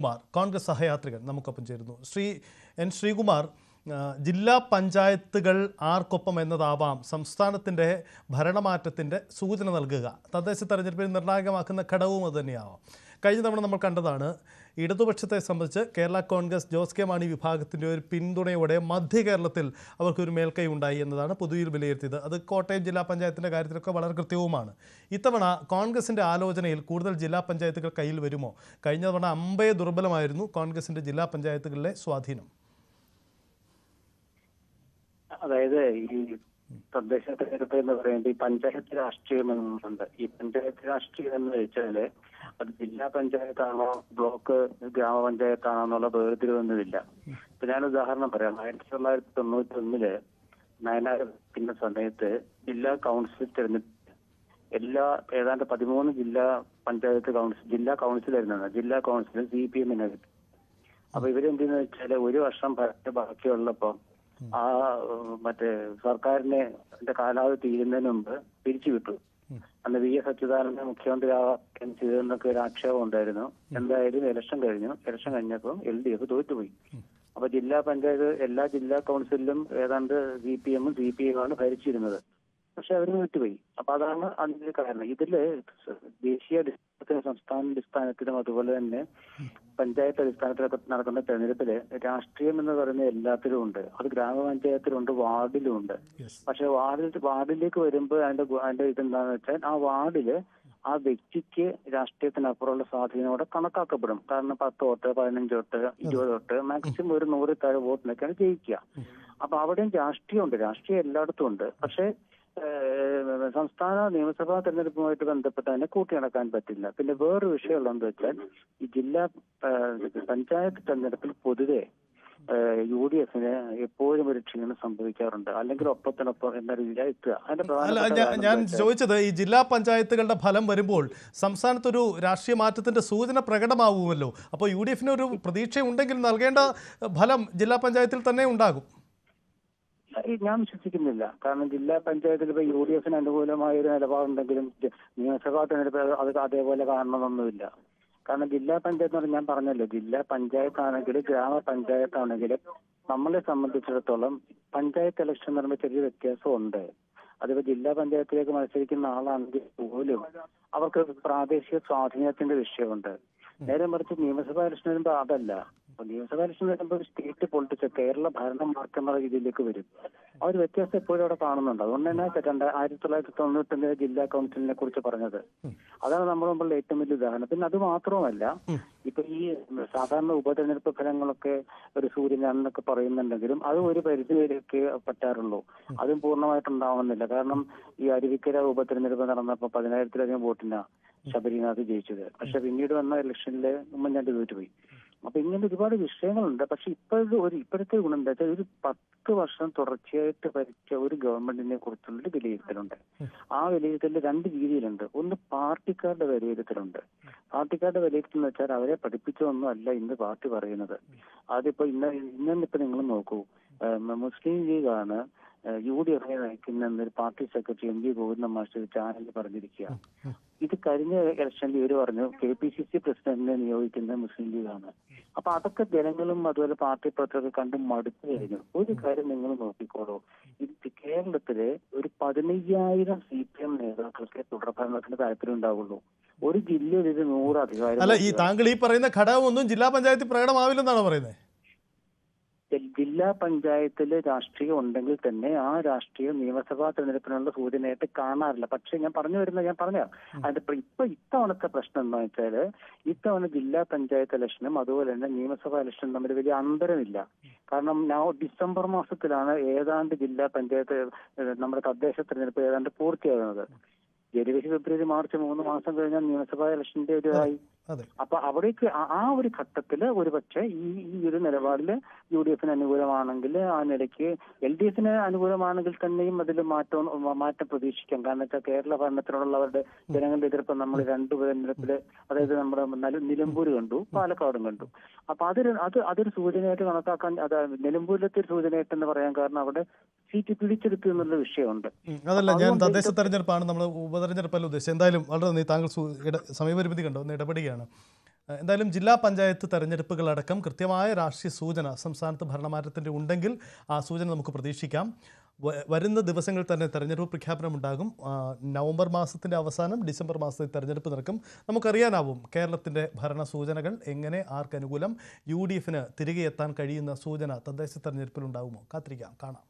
കുമാർ കോൺഗ്രസ് സഹയാത്രികൻ നമുക്കൊപ്പം ചേരുന്നു. എൻ ശ്രീകുമാർ, ജില്ലാ പഞ്ചായത്തുകൾ ആർക്കൊപ്പം എന്നതാവാം സംസ്ഥാനത്തിൻ്റെ ഭരണമാറ്റത്തിൻ്റെ സൂചന നൽകുക. തദ്ദേശ തെരഞ്ഞെടുപ്പിൽ നിർണായകമാക്കുന്ന ഘടകവും അതുതന്നെയാവാം. കഴിഞ്ഞ തവണ നമ്മൾ കണ്ടതാണ് ഇടതുപക്ഷത്തെ സംബന്ധിച്ച് കേരള കോൺഗ്രസ് ജോസ് കെ മാണി വിഭാഗത്തിൻ്റെ ഒരു പിന്തുണയോടെ മധ്യ കേരളത്തിൽ അവർക്കൊരു മേൽക്കൈ ഉണ്ടായി എന്നതാണ് പൊതുവിൽ വിലയിരുത്തിയത്. അത് കോട്ടയം ജില്ലാ പഞ്ചായത്തിൻ്റെ കാര്യത്തിലൊക്കെ വളരെ കൃത്യവുമാണ്. ഇത്തവണ കോൺഗ്രസിൻ്റെ ആലോചനയിൽ കൂടുതൽ ജില്ലാ പഞ്ചായത്തുകൾ കയ്യിൽ വരുമോ? കഴിഞ്ഞ തവണ അമ്പേ ദുർബലമായിരുന്നു കോൺഗ്രസിൻ്റെ ജില്ലാ പഞ്ചായത്തുകളിലെ സ്വാധീനം. അതായത് ഈ തദ്ദേശ തെരഞ്ഞെടുപ്പ് എന്ന് പറയുന്നത് ഈ പഞ്ചായത്ത് രാഷ്ട്രീയം എന്നുണ്ട്. ഈ പഞ്ചായത്ത് രാഷ്ട്രീയം എന്ന് വെച്ചാല് അത് ജില്ലാ പഞ്ചായത്താണോ ബ്ലോക്ക് ഗ്രാമപഞ്ചായത്താണോ എന്നുള്ള വേർതിരിവൊന്നുമില്ല. ഇപ്പൊ ഞാൻ ഉദാഹരണം പറയാം. 1991 നയനാരുടെ സമയത്ത് ജില്ലാ കൗൺസിൽ തെരഞ്ഞെടുപ്പ് ഏതാണ്ട് 13 ജില്ലാ കൗൺസിലായിരുന്നു. ജില്ലാ കൗൺസിൽ CPM കിട്ടി. അപ്പൊ ഇവരെന്തെന്ന് വെച്ചാല് ഒരു വർഷം ബാക്കിയുള്ളപ്പോ ആ സർക്കാരിനെ കാലാവധി തീരുന്നതിന് മുമ്പ് പിരിച്ചുവിട്ടു. അന്ന് VS അച്യുതാനന്ദൻ മുഖ്യമന്ത്രി ആവാൻ ചെയ്തെന്നൊക്കെ ഒരു ആക്ഷേപം ഉണ്ടായിരുന്നു. എന്തായാലും ഇലക്ഷൻ കഴിഞ്ഞപ്പോൾ LDF തോറ്റുപോയി. അപ്പൊ ജില്ലാ പഞ്ചായത്ത് എല്ലാ ജില്ലാ കൗൺസിലും ഏതാണ്ട് CPM-ഉം CPI-യുമാണ് ഭരിച്ചിരുന്നത്. പക്ഷെ അവർ തോറ്റുപോയി. അപ്പൊ അതാണ് അതിന്റെ കാരണം. ഇതില് ദേശീയ അടിസ്ഥാനത്തിലും സംസ്ഥാന അടിസ്ഥാനത്തിലും അതുപോലെ തന്നെ പഞ്ചായത്ത് അടിസ്ഥാനത്തിലൊക്കെ നടക്കുന്ന തെരഞ്ഞെടുപ്പില് രാഷ്ട്രീയം എന്ന് പറയുന്നത് എല്ലാത്തിലും ഉണ്ട്. അത് ഗ്രാമപഞ്ചായത്തിലുണ്ട്, വാർഡിലും ഉണ്ട്. പക്ഷെ വാർഡിലേക്ക് വരുമ്പോൾ അതിന്റെ ഇതെന്താന്ന് വെച്ചാൽ ആ വാർഡില് ആ വ്യക്തിക്ക് രാഷ്ട്രീയത്തിനപ്പുറമുള്ള സ്വാധീനത്തോടെ കണക്കാക്കപ്പെടും. കാരണം 10 വോട്ട്, 15 വോട്ട്, 20 വോട്ട്, മാക്സിമം ഒരു 100 താഴെ വോട്ടിനൊക്കെയാണ് ജയിക്കുക. അപ്പൊ അവിടെയും രാഷ്ട്രീയമുണ്ട്. രാഷ്ട്രീയം എല്ലായിടത്തും ഉണ്ട്. പക്ഷെ സംസ്ഥാന നിയമസഭാ തെരഞ്ഞെടുപ്പുമായിട്ട് ബന്ധപ്പെട്ട് അതിനെ കൂട്ടിയിണക്കാൻ പറ്റില്ല. പിന്നെ വേറൊരു വിഷയമുള്ളതെന്ന് വെച്ചാൽ ഈ ജില്ലാ പഞ്ചായത്ത് തെരഞ്ഞെടുപ്പിൽ പൊതുവെ UDF-ന് എപ്പോഴും ഒരു ക്ഷീണം സംഭവിക്കാറുണ്ട്. അല്ലെങ്കിൽ ഒപ്പത്തിനൊപ്പം എന്ന രീതിയിലാണ് എത്തുക. ഞാൻ ചോദിച്ചത് ഈ ജില്ലാ പഞ്ചായത്തുകളുടെ ഫലം വരുമ്പോൾ സംസ്ഥാനത്തൊരു രാഷ്ട്രീയ മാറ്റത്തിന്റെ സൂചന പ്രകടമാവുമല്ലോ. അപ്പോൾ UDF-ന് ഒരു പ്രതീക്ഷ ഉണ്ടെങ്കിൽ നൽകേണ്ട ഫലം ജില്ലാ പഞ്ചായത്തിൽ തന്നെ ഉണ്ടാകും. ഞാൻ വിശ്വസിക്കുന്നില്ല. കാരണം ജില്ലാ പഞ്ചായത്തിൽ ഇപ്പൊ UDF-ന് അനുകൂലമായ ഒരു നിലപാടുണ്ടെങ്കിലും നിയമസഭാ തെരഞ്ഞെടുപ്പ് അത് അതേപോലെ കാണണമെന്നൊന്നുമില്ല. കാരണം ജില്ലാ പഞ്ചായത്ത് എന്ന് ഞാൻ പറഞ്ഞല്ലോ, ജില്ലാ പഞ്ചായത്താണെങ്കിലും ഗ്രാമപഞ്ചായത്താണെങ്കിലും നമ്മളെ സംബന്ധിച്ചിടത്തോളം പഞ്ചായത്ത് ഇലക്ഷൻ എന്ന് പറയുമ്പോൾ ചെറിയ വ്യത്യാസമുണ്ട്. അതിപ്പോ ജില്ലാ പഞ്ചായത്തിലേക്ക് മത്സരിക്കുന്ന ആളാണെങ്കിൽ പോലും അവർക്ക് പ്രാദേശിക സ്വാധീനത്തിന്റെ വിഷയമുണ്ട്. നേരെ മറിച്ച് നിയമസഭാ ഇലക്ഷൻ വരുമ്പോൾ അതല്ല. നിയമസഭാ ഇലക്ഷൻ വരുമ്പോൾ സ്റ്റേറ്റ് പൊളിറ്റിക്സ്, കേരള ഭരണം മാറ്റുന്ന രീതിയിലേക്ക് വരും. ആ ഒരു വ്യത്യാസം എപ്പോഴും അവിടെ കാണുന്നുണ്ട്. അതുകൊണ്ട് തന്നെ 1991 ജില്ലാ കൗൺസിലിനെ കുറിച്ച് പറഞ്ഞത് അതാണ് നമ്മുടെ മുമ്പിലുള്ള ഏറ്റവും വലിയ ഉദാഹരണം. പിന്നെ അത് മാത്രമല്ല, ഇപ്പൊ ഈ സാധാരണ ഉപതെരഞ്ഞെടുപ്പ് ഫലങ്ങളൊക്കെ ഒരു സൂര്യനാണെന്നൊക്കെ പറയുന്നുണ്ടെങ്കിലും അത് ഒരു പരിധിവരെയൊക്കെ പറ്റാറുള്ളൂ. അതും പൂർണ്ണമായിട്ടുണ്ടാവുന്നില്ല. കാരണം ഈ അരുവിക്കര ഉപതെരഞ്ഞെടുപ്പ് നടന്നപ്പോൾ 10,000-ലധികം വോട്ടിനാ ശബരിനാഥ് ജയിച്ചത്. പക്ഷെ പിന്നീട് വന്ന ഇലക്ഷനില് ഉമ്മൻചാണ്ടി തോറ്റുപോയി. അപ്പൊ ഇങ്ങനെ ഒരുപാട് വിഷയങ്ങളുണ്ട്. പക്ഷെ ഇപ്പോഴത്തെ ഗുണം എന്താ വെച്ചാൽ ഒരു 10 വർഷം തുടർച്ചയായിട്ട് ഭരിച്ച ഒരു ഗവൺമെന്റിനെ കുറിച്ചുള്ളൊരു വിലയിരുത്തലുണ്ട്. ആ വിലയിരുത്തലിൽ 2 രീതിയിലുണ്ട്. ഒന്ന് പാർട്ടിക്കാരുടെ വിലയിരുത്തലുണ്ട്. പാർട്ടിക്കാരുടെ വിലയിരുത്തൽ എന്ന് വെച്ചാൽ അവരെ പഠിപ്പിച്ചൊന്നും അല്ല ഇന്ന് പാർട്ടി പറയുന്നത്. അതിപ്പോ ഇന്നിപ്പോ നിങ്ങൾ നോക്കൂ, മുസ്ലിം ലീഗാണ് UDF-നെ നയിക്കുന്ന party secretary MV Govindan master ചാനലിൽ പറഞ്ഞിരിക്കുക. ഇത് കഴിഞ്ഞ ഇലക്ഷനിൽ ഇവര് പറഞ്ഞു KPCC പ്രസിഡന്റിനെ നിയോഗിക്കുന്ന മുസ്ലിം ലീഗാണ്. അപ്പൊ അതൊക്കെ ജനങ്ങളും അതുപോലെ പാർട്ടി പ്രവർത്തകർ കണ്ട് മടുത്തു കഴിഞ്ഞു. ഒരു കാര്യം നിങ്ങൾ നോക്കിക്കോളൂ, ഇത് കേരളത്തില് ഒരു 15,000 CPM നേതാക്കൾക്ക് തുടർഭരണത്തിന് താല്പര്യം ഉണ്ടാവുള്ളൂ. ഒരു ജില്ലയിൽ ഇത് 100 അധികാരം. അല്ല, ഈ താങ്കൾ ഈ പറയുന്ന ഘടകമൊന്നും ജില്ലാ പഞ്ചായത്തിൽ പ്രകടമാവില്ലെന്നാണ് പറയുന്നത്. ജില്ലാ പഞ്ചായത്തില് രാഷ്ട്രീയം ഉണ്ടെങ്കിൽ തന്നെ ആ രാഷ്ട്രീയം നിയമസഭാ തെരഞ്ഞെടുപ്പിനുള്ള സൂചനയായിട്ട് കാണാറില്ല. പക്ഷെ ഞാൻ പറഞ്ഞു അതിന്റെ ഇത്തവണത്തെ പ്രശ്നം എന്താ വെച്ചാല്, ഇത്തവണ ജില്ലാ പഞ്ചായത്ത് ഇലക്ഷനും അതുപോലെ തന്നെ നിയമസഭാ ഇലക്ഷനും തമ്മിൽ വലിയ അന്തരമില്ല. കാരണം ഡിസംബർ മാസത്തിലാണ് ഏതാണ്ട് ജില്ലാ പഞ്ചായത്ത് നമ്മുടെ തദ്ദേശ തെരഞ്ഞെടുപ്പ് ഏതാണ്ട് പൂർത്തിയാകുന്നത്. ജനുവരി, ഫെബ്രുവരി, മാർച്ച് 3 മാസം കഴിഞ്ഞാൽ നിയമസഭാ ഇലക്ഷന്റെ ഒരു ആയി. അപ്പൊ അവിടേക്ക് ആ ഒരു ഘട്ടത്തില് ഒരുപക്ഷെ ഈ ഒരു നിലപാടില് UDF-ന് അനുകൂലമാണെങ്കിൽ ആ നിലയ്ക്ക് LDF-ന് അനുകൂലമാണെങ്കിൽ തന്നെയും അതിൽ മാറ്റം പ്രതീക്ഷിക്കാം. കാരണം വെച്ചാൽ കേരള ഭരണത്തിനോടുള്ളവരുടെ ജനങ്ങളുടെ എതിർപ്പ് നമ്മൾ 2 തെരഞ്ഞെടുപ്പില്, അതായത് നമ്മുടെ നിലമ്പൂർ കണ്ടു, പാലക്കാടും കണ്ടു. അപ്പൊ അതൊരു സൂചനയായിട്ട് കണക്കാക്കാൻ, നിലമ്പൂരിലത്തെ ഒരു സൂചനയായിട്ടെന്ന് പറയാൻ കാരണം അവിടെ സീറ്റ് പിടിച്ചെടുത്തു എന്നുള്ള വിഷയമുണ്ട്. അതല്ല, ഞാൻ തദ്ദേശ തെരഞ്ഞെടുപ്പാണ് നമ്മൾ ഉപതെരഞ്ഞെടുപ്പല്ല ഉദ്ദേശിച്ചത്. എന്തായാലും വളരെ താങ്കൾ സമയപരിമിതി കണ്ടോ, ഒന്ന് ഇടപെടുകയാണ്. എന്തായാലും ജില്ലാ പഞ്ചായത്ത് തെരഞ്ഞെടുപ്പുകളടക്കം കൃത്യമായ രാഷ്ട്രീയ സൂചന സംസ്ഥാനത്ത് ഭരണമാറ്റത്തിൻ്റെ ഉണ്ടെങ്കിൽ ആ സൂചന നമുക്ക് പ്രതീക്ഷിക്കാം. വരുന്ന ദിവസങ്ങളിൽ തന്നെ തെരഞ്ഞെടുപ്പ് പ്രഖ്യാപനമുണ്ടാകും. നവംബർ മാസത്തിൻ്റെ അവസാനം ഡിസംബർ മാസത്തിൽ തെരഞ്ഞെടുപ്പ് നടക്കും. നമുക്കറിയാനാവും കേരളത്തിൻ്റെ ഭരണ സൂചനകൾ എങ്ങനെ, ആർക്കനുകൂലം, UDF-ന് തിരികെ എത്താൻ കഴിയുന്ന സൂചന തദ്ദേശ തെരഞ്ഞെടുപ്പിലുണ്ടാകുമോ? കാത്തിരിക്കാം, കാണാം.